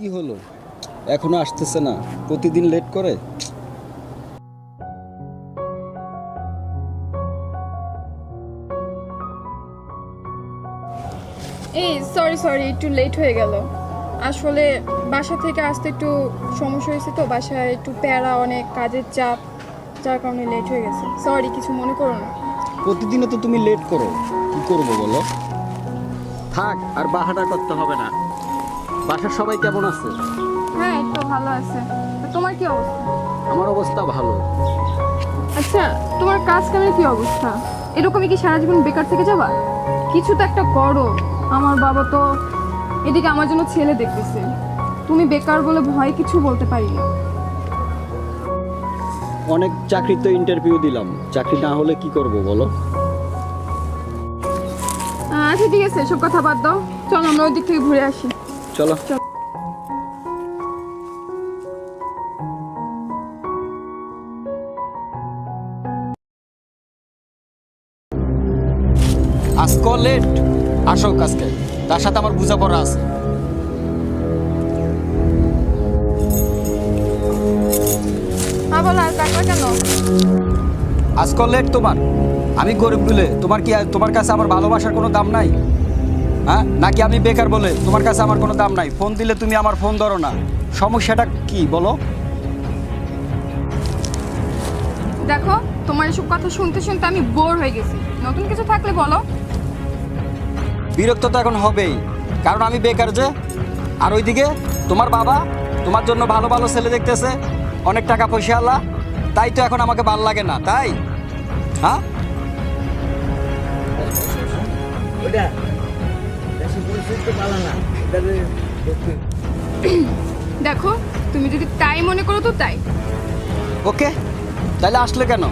কি হলো, এখনো আসতেছে না? প্রতিদিন লেট করে। এই সরি একটু লেট হয়ে গেল। আসলে বাসা থেকে আসতে একটু সমস্যা হয়েছে, তো বাসায় একটু প্যারা, অনেক কাজের চাপ, যার কারণে লেট হয়ে গেছে। সরি, কিছু মনে করো না। প্রতিদিনও তো তুমি লেট করো, কি করবো বলো? থাক, আর বাহানা করতে হবে না। বাসার সবাই কেমন আছে? হ্যাঁ, একটু ভালো আছে। তো তোমার কি অবস্থা? আমার অবস্থা ভালো। আচ্ছা, তোমার কাজ কামের কি অবস্থা? এরকমই কি সারা জীবন বেকার থেকে যাবা? কিছু তো একটা করো। আমার বাবা তো এদিকে আমার জন্য ছেলে দেখতেছে। তুমি বেকার বলে ভয় কিছু বলতে পারি না। অনেক চাকরি তো ইন্টারভিউ দিলাম, চাকরি না হলে কি করব বলো? আচ্ছা ঠিক আছে, সব কথা বাদ দাও, চলো আমরা ওই দিক থেকে ঘুরে আসি। চলো। আজকে লেট, আসো আজকে, তার সাথে আমার বোঝাপড়া আছে। হ্যাঁ বলো, আর কাকা কেন? আজকে লেট তোমার। আমি গরিব বলে তোমার কি, তোমার কাছে আমার ভালোবাসার কোনো দাম নাই? হ্যাঁ, নাকি আমি বেকার বলে তোমার কাছে আমার কোনো দাম নাই? ফোন দিলে তুমি আমার ফোন ধরো না, সমস্যাটা কি বলো? দেখো, তোমার এসব কথা শুনতে শুনতে আমি বোর হয়ে গেছি। নতুন কিছু থাকলে বলো। বিরক্ত তো এখন হবেই, কারণ আমি বেকার যে। আর ওইদিকে তোমার বাবা তোমার জন্য ভালো ভালো ছেলে দেখতেছে, অনেক টাকা পয়সা আল্লাহ, তাই তো এখন আমাকে ভাল লাগে না, তাই? হ্যাঁ, দেখো, তুমি যদি তাই মনে করো তো তাই। ওকে, তাহলে আসলে কেন?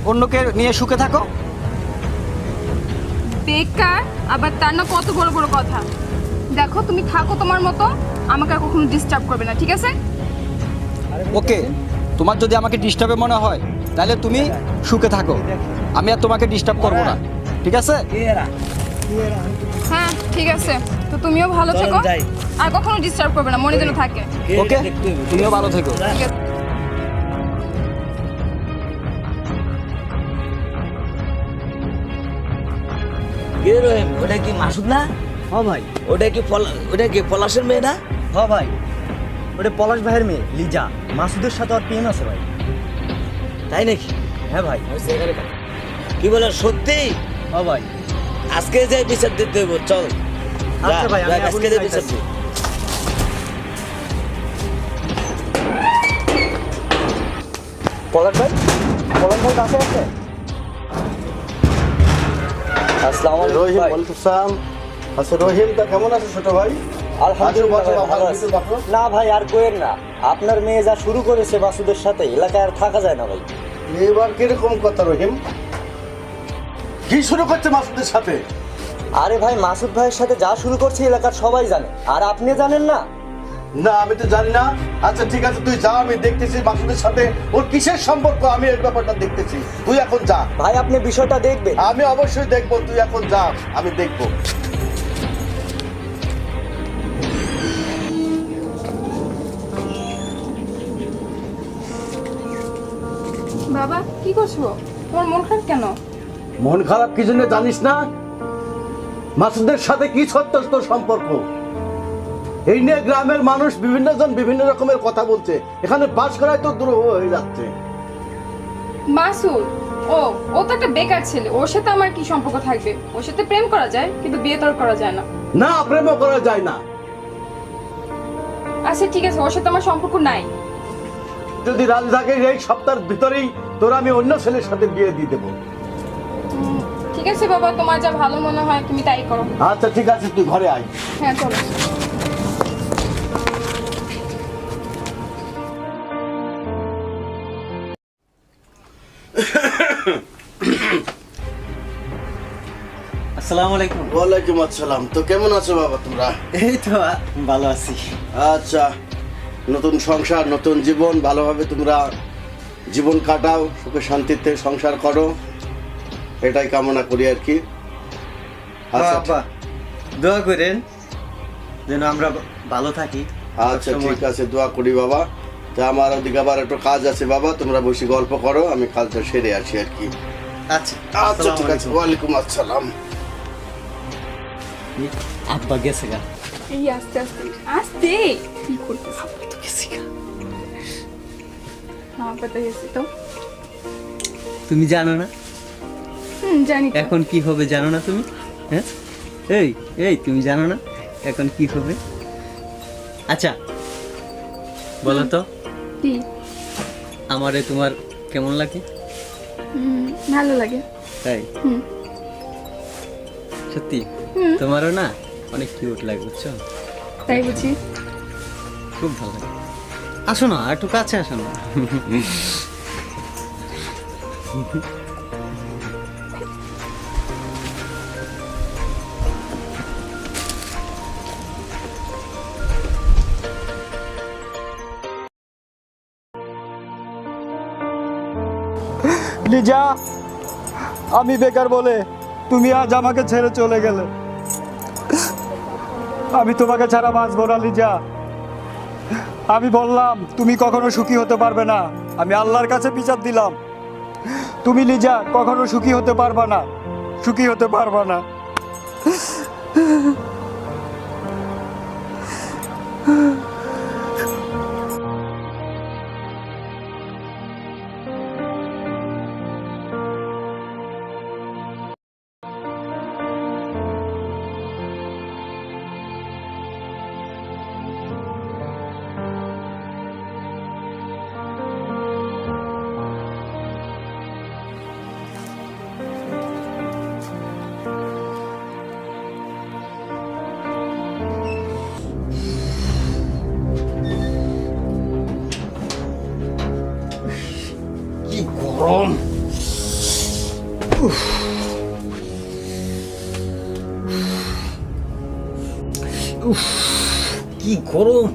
অন্যকে নিয়ে সুখে থাকো। বেকার আবার তার না কত বড় বড় কথা। দেখো, তুমি থাকো তোমার মতো, আমাকে আর কখনো ডিস্টার্ব করবে না, ঠিক আছে? ওকে, তোমার যদি আমাকে ডিস্টার্বে মনে হয় তাহলে তুমি সুখে থাকো, আমি আর তোমাকে ডিস্টার্ব করবো না, ঠিক আছে? হ্যাঁ ঠিক আছে, তো তুমিও ভালো থেকো, আর কখনো ডিস্টার্ব করবে না, মনে যেন থাকে। ওকে, তুমিও ভালো থেকো। ঠিক আছে। কে রহিম, ওটা কি মাসুদ না? হ্যাঁ ভাই। ওটা কি পলাশের মেয়ে না? হ্যাঁ ভাই, ওটা পলাশ ভাইয়ের মেয়ে লিজা। মাসুদের সাথে আর প্রেম আছে ভাই। তাই নাকি? হ্যাঁ ভাই। কি বলো সত্যি? হ্যাঁ ভাই। আজকে যাই বিচার দিতে হইব, চল। আচ্ছা ভাই, আমি আজকে যাই বিচার দিই। পলাশ ভাই, পলাশ ভাই কাছে আছে? আসসালামু আলাইকুম রহিম, ভাই। ওয়ালাইকুম আসসালাম। আচ্ছা রহিম, তা কেমন আছো ছোট ভাই? আলহামদুলিল্লাহ আসো, বসো, ভাই, ভালো বাবার আছি। ভিতর বসো। না ভাই, আর কোয়েন না। আপনার মেয়ে যা শুরু করেছে মাসুদের সাথে, এলাকায় আর থাকা যায় না ভাই। এবার কিরকম কথা রহিম? কি শুরু করছে মাসুদের সাথে? আরে ভাই, মাসুদ ভাইয়ের সাথে যা শুরু করছে এলাকার সবাই জানে, আর আপনি জানেন না? না, আমি তো জানি না। আচ্ছা ঠিক আছে, তুই যা, আমি দেখতেছি মাসুদের সাথে ওর কিসের সম্পর্ক, আমি এই ব্যাপারটা দেখতেছি। তুই এখন যা। ভাই আপনি বিষয়টা দেখবেন। আমি অবশ্যই দেখবো, তুই এখন যা, আমি দেখবো। বাবা, কি করছো? তোমার মন খারাপ কেন? মন খারাপ কি জন্য জানিস না? মাসুদের সাথে কি সত্য তোর সম্পর্ক, এই নিয়ে গ্রামের মানুষ বিভিন্ন জন বিভিন্ন রকমের কথা বলছে। এখানে বাস করায় তো দ্রোহ হয়ে যাচ্ছে। মাসুদ, ও তো একটা বেকার ছেলে, ওর সাথে আমার কি সম্পর্ক থাকবে? ওর সাথে প্রেম করা যায়, কিন্তু বিয়ে তো আর করা যায় না। না, প্রেমও করা যায় না। আচ্ছা ঠিক আছে, ওর সাথে আমার সম্পর্ক নাই। যদি রাজি থাকে এই সপ্তাহের ভিতরেই তোর আমি অন্য ছেলের সাথে বিয়ে দিয়ে দেবো। ঠিক আছে বাবা, তোমার যা ভালো মনে হয় তুমি তাই করো। আচ্ছা ঠিক আছে, তুই ঘরে আয়। হ্যাঁ চলো। আসসালামু আলাইকুম। ওয়ালাইকুম আসসালাম। তো কেমন আছো বাবা তোমরা? এই তো ভালো আছি। আচ্ছা, নতুন সংসার, নতুন জীবন, ভালোভাবে তোমরা জীবন কাটাও, সুখে শান্তিতে সংসার করো, এটাই কামনা করি আর কি। আচ্ছা, আব্বা, দোয়া করেন যেন আমরা ভালো থাকি। আচ্ছা ঠিক আছে, দোয়া করি বাবা। তা আমার ওদিকে আবার একটু কাজ আছে বাবা, তোমরা বসে গল্প করো, আমি কাজটা সেরে আসি আর কি। আচ্ছা আচ্ছা ঠিক আছে, ওয়ালাইকুম আসসালাম। আব্বা গেছে গা। এই আস্তে আস্তে আস্তে কি করতেছ? তো গেছি গা। আমার কথা গেছে তো। তুমি জানো না জানি তো। এখন কি হবে, জানো না তুমি? হ্যাঁ, এই এই তুমি জানো না এখন কি হবে? আচ্ছা বলো তো, কি? আমারে তোমার কেমন লাগে? ভালো লাগে। তাই? হুম। সত্যি? হুম। তোমারও না অনেক কিউট লাগে, বুঝছো? তাই বুঝি। খুব ভালো লাগে। আসো না, একটু কাছে আসো না। লিজা, আমি বেকার বলে তুমি আজ আমাকে ছেড়ে চলে গেলে। আমি তোমাকে ছাড়া বাঁচবো না লিজা। আমি বললাম তুমি কখনো সুখী হতে পারবে না, আমি আল্লাহর কাছে বিচার দিলাম। তুমি লিজা কখনো সুখী হতে পারবা না, সুখী হতে পারবা না। কি গরম! কি গরম,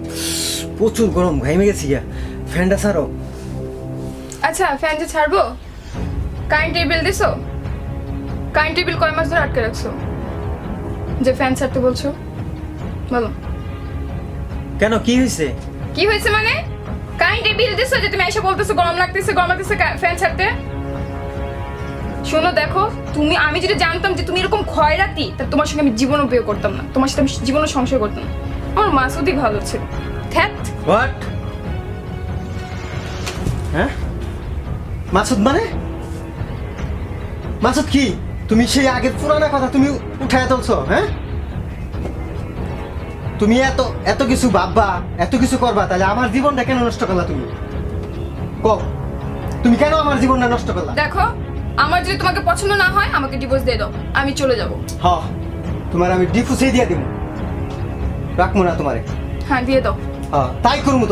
প্রচুর গরম, ঘাইমে গেছি গা। ফ্যানটা ছাড়ো। আচ্ছা ফ্যান যে ছাড়বো, কারেন্টের বিল দিছো? কারেন্টের বিল কয় মাস ধরে আটকে রাখছো যে ফ্যান ছাড়তে বলছো? বলো কেন, কি হয়েছে? কি হয়েছে মানে? কারেন্টের বিল দিছো যে তুমি এসে বলতেছো গরম লাগতেছে ফ্যান ছাড়তে? শোনো দেখো, আমি যদি জানতাম যে তুমি এরকম খয়রাতি, তা তোমার সঙ্গে আমি জীবনও বিয়ে করতাম না, তোমার সাথে আমি জীবনও সংসার করতাম না। আমার মাসুদই ভালো ছিল। ধ্যাত। হোয়াট? হ্যাঁ, মাসুদ মানে? মাসুদ কি? তুমি সেই আগের পুরানা কথা তুমি উঠায় তুলছো? হ্যাঁ, তুমি এত এত কিছু ভাববা, এত কিছু করবা, তাহলে আমার জীবনটা কেন নষ্ট করলা তুমি? কও, তুমি কেন আমার জীবনটা নষ্ট করলা? দেখো, আমার যদি তোমাকে পছন্দ না হয় আমাকে ডিভোর্স দিয়ে দাও, আমি চলে যাব। হ্যাঁ, তোমার আমি ডিভোর্সই দিয়ে দিব, রাখবো না তোমারে। হ্যাঁ দিয়ে দাও। হ্যাঁ, তাই করবো,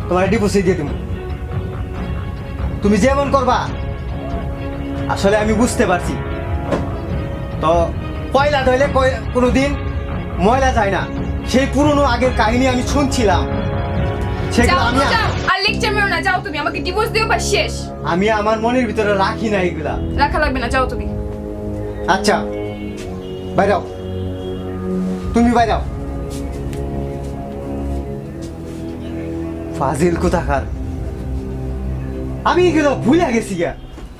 তোমার ডিভোর্সই দিয়ে দিব। তুমি যেমন করবা আসলে আমি বুঝতে পারছি। তো কয়লা ধইলে কোনোদিন ময়লা যায় না, সেই পুরনো আগের কাহিনী আমি শুনছিলাম, সেগুলো যাও আমি তো যাও, আর লেকচার মেরো না, যাও তুমি, আমাকে ডিভোর্স দিও বা শেষ। আমি আমার মনের ভিতরে রাখি না এগুলা। রাখা লাগবে না, যাও তুমি। আচ্ছা বাইরাও, তুমি বাইরাও। ফাজিল কোথাকার, আমি এগুলো ভুলে গেছি গা,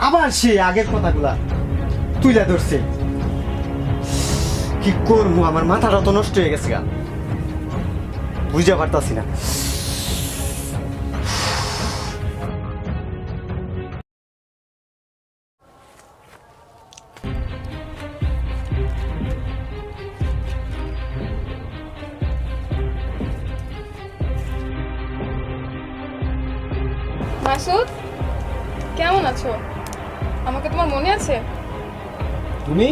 আবার সে আগের কথাগুলা তুলে ধরছে। কি করবো, আমার মাথাটা তো নষ্ট হয়ে গেছে গা, বুঝতে পারতাছি না। মাসুদ, কেমন আছো? আমাকে তোমার মনে আছে? তুমি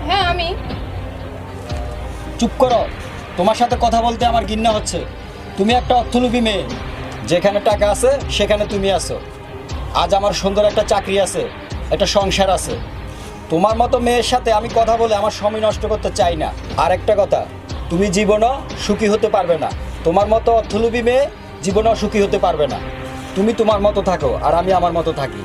হ্যাঁ আমি। চুপ করো, তোমার সাথে কথা বলতে আমার ঘৃণা হচ্ছে। তুমি একটা অর্থলোভী মেয়ে, যেখানে টাকা আছে সেখানে তুমি আছো। আজ আমার সুন্দর একটা চাকরি আছে, একটা সংসার আছে। তোমার মতো মেয়ের সাথে আমি কথা বলে আমার সময় নষ্ট করতে চাই না। আর একটা কথা, তুমি জীবনও সুখী হতে পারবে না। তোমার মতো অর্থলোভী মেয়ে জীবনেও সুখী হতে পারবে না। তুমি তোমার মতো থাকো আর আমি আমার মতো থাকি।